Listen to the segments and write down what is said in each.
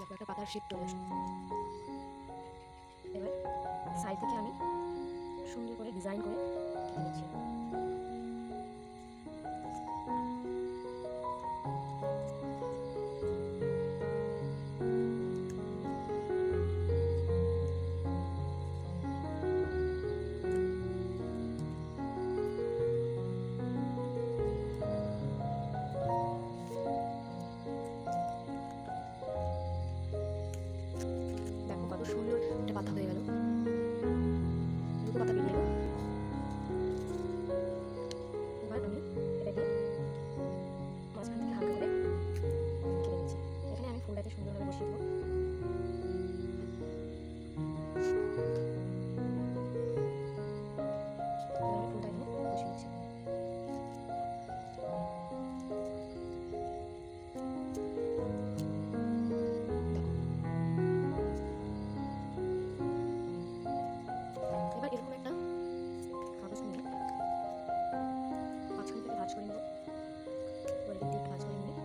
দেখো একটা পাতার শেপ চলে আসলো। এবার সাইড থেকে আমি সুন্দর করে ডিজাইন করে কেটে নিচ্ছি। দেখো কত সুন্দর একটা পাতা হয়ে গেল, দুটো পাতা বেরিয়ে এলো। এবার আমি এটাকে মাঝখান থেকে হালকা করে কেটে নিচ্ছি। এখানে আমি ফুলটাকে সুন্দরভাবে বসিয়ে দেবো। আমি ফুলটা এখানে বসিয়ে দিচ্ছি। এবার এরকম একটা কাগজ নিয়ে মাঝখান থেকে ভাঁজ করে নেব। এবার এদিক দিয়ে ভাঁজ করে নিয়ে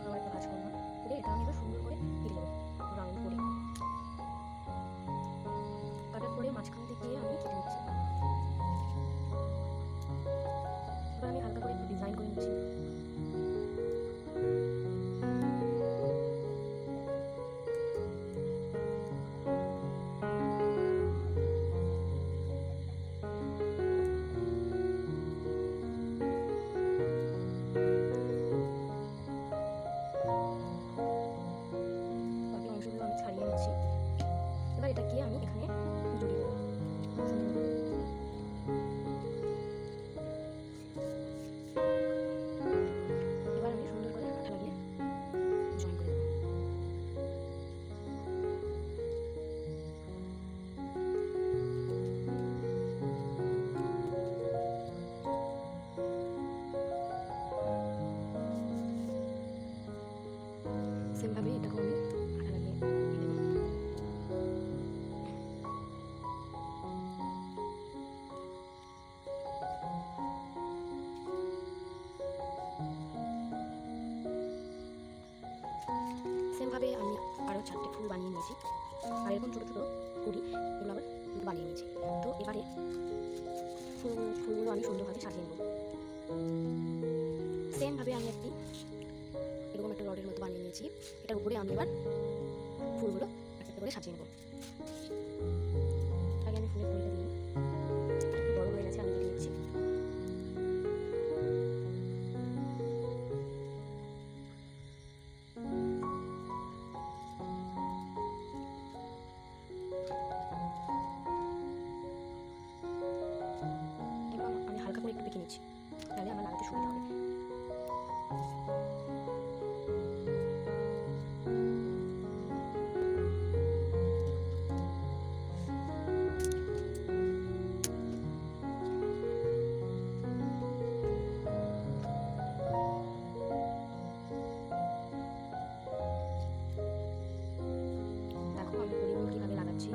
আবার একটা ভাঁজ করলাম করে এটা আমি এবার সুন্দর করে কেটে নেব রাউন্ড করে। কাটার পরে মাঝখান থেকে আমি কেটে নিচ্ছি। এবার আমি হালকা করে একটু ডিজাইন করে নিচ্ছি। বাকি অংশগুলো আমি ছাড়িয়ে নিচ্ছি। এবার এটাকে আমি এখানে জড়িয়ে দেবো। এবার আমি সুন্দর করে আঠা লাগিয়ে জয়েন করে দেবো। সেমভাবে এটাকেও আমি আঠা লাগিয়ে দেবো। সেমভাবে আমি আরও 4টে ফুল বানিয়ে নিয়েছি। আর এরকম ছোটো ছোটো করি এগুলো আবার বানিয়ে নিয়েছি। তো এবারে ফুলগুলো আমি সুন্দরভাবে সাজিয়ে নেব। সেমভাবে আমি এরকম একটা রডের মতো বানিয়ে নিয়েছি। এটার উপরে আমি এবার ফুলগুলো একটা করে সাজিয়ে নেব। আগে আমি ফুলের ফুলটা দিই, একটু বড় হয়ে গেছে, আমি কেটে নিচ্ছি। এবার আমি হালকা করে একটু বেঁকে নিচ্ছি, তাহলে আমার লাগাতে সুবিধা হবে। দেখো আমি ফুলগুলো কীভাবে লাগাচ্ছি।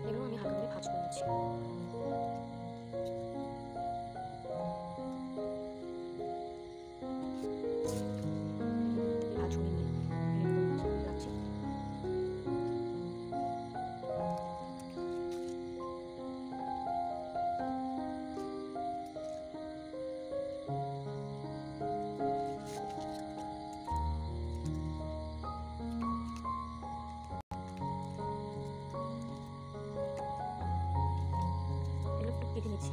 এগুলো আমি হালকা করে ভাঁজ করে নিচ্ছি। ভাঁজ করে নিয়ে রাখছি। এগুলো একটু কেটে নিচ্ছি।